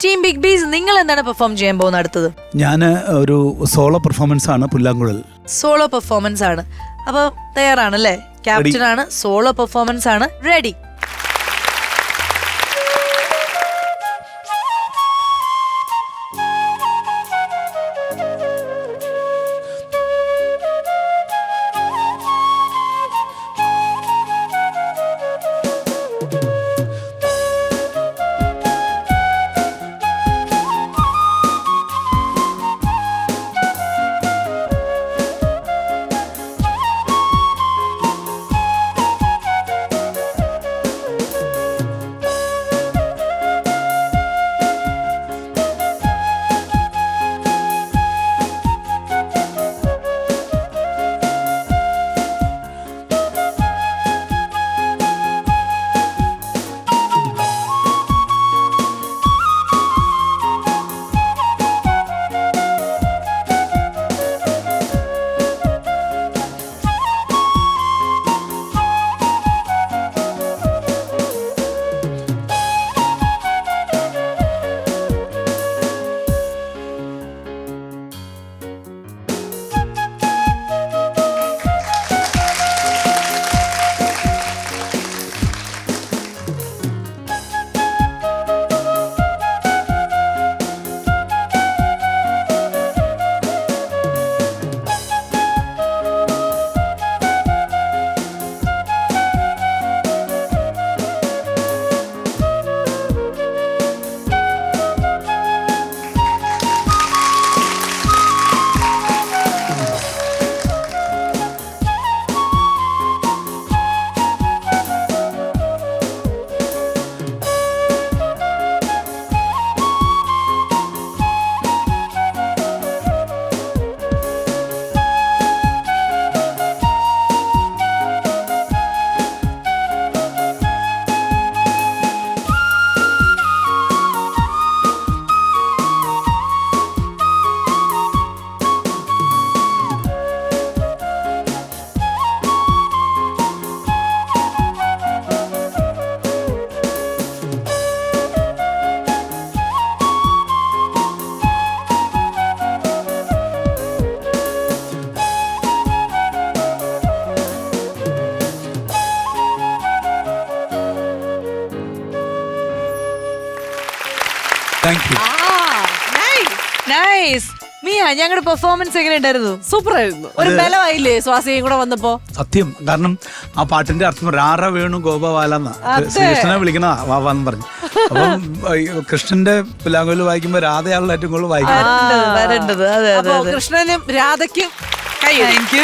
Team big ബീസ് നിങ്ങൾ എന്താണ് perform ചെയ്യാൻ പോകുന്നത് അടുത്തത്? ഞാൻ ഒരു സോളോ പെർഫോമൻസ് ആണ് പുല്ലാങ്കുഴൽ. സോളോ പെർഫോമൻസ് ആണ്. അപ്പൊ തയ്യാറാണല്ലേ? ക്യാപ്റ്റൻ ആണ്, സോളോ പെർഫോമൻസ് ആണ്, റെഡി. മിയ, ഞങ്ങളുടെ പെർഫോമൻസ് എങ്ങനെ ഉണ്ടായിരുന്നു? സൂപ്പർ ആയിരുന്നു. ഒരു ബലമായില്ലേ സ്വാസിയും കൂടെ വന്നപ്പോ? സത്യം. കാരണം ആ പാട്ടിന്റെ അർത്ഥം രാറ വേണു ഗോപവാലെന്ന ശ്രീകൃഷ്ണനെ വിളിക്കണ വാവാന്ന് പറഞ്ഞു. അപ്പം കൃഷ്ണന്റെ പുല്ലാങ്കുഴൽ വായിക്കുമ്പോ രാധയാളുടെ ഏറ്റവും കൂടുതൽ വായിക്കുന്നത്. കൃഷ്ണനും രാധയ്ക്കും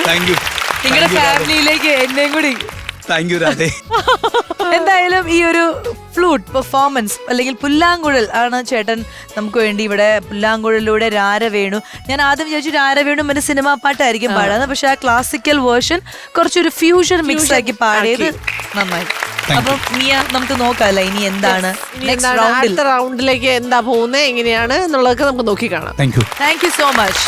താങ്ക് യു. നിങ്ങളുടെ ഫാമിലിയിലേക്ക് എന്നെയും കൂടി താങ്ക് യു രാധേ. എന്തായാലും ഈ ഒരു ഫ്ലൂട്ട് പെർഫോമൻസ് അല്ലെങ്കിൽ പുല്ലാങ്കുഴൽ ആണ് ചേട്ടൻ നമുക്ക് വേണ്ടി ഇവിടെ പുല്ലാങ്കുഴലിലൂടെ രാരവേണു. ഞാൻ ആദ്യം വിചാരിച്ചു രാരവേണു പിന്നെ സിനിമാ പാട്ടായിരിക്കും പാടുന്നത്, പക്ഷെ ആ ക്ലാസിക്കൽ വേർഷൻ കുറച്ചൊരു ഫ്യൂഷൻ മിക്സ് ആക്കി പാടിയത് നന്നായി. അപ്പൊ മിയ, നമുക്ക് നോക്കാമല്ലോ ഇനി എന്താണ് അടുത്ത റൗണ്ടിലേക്ക് എന്താ പോകുന്നത്, എങ്ങനെയാണ് എന്നുള്ളതൊക്കെ നമുക്ക് നോക്കി കാണാം. Thank you so much.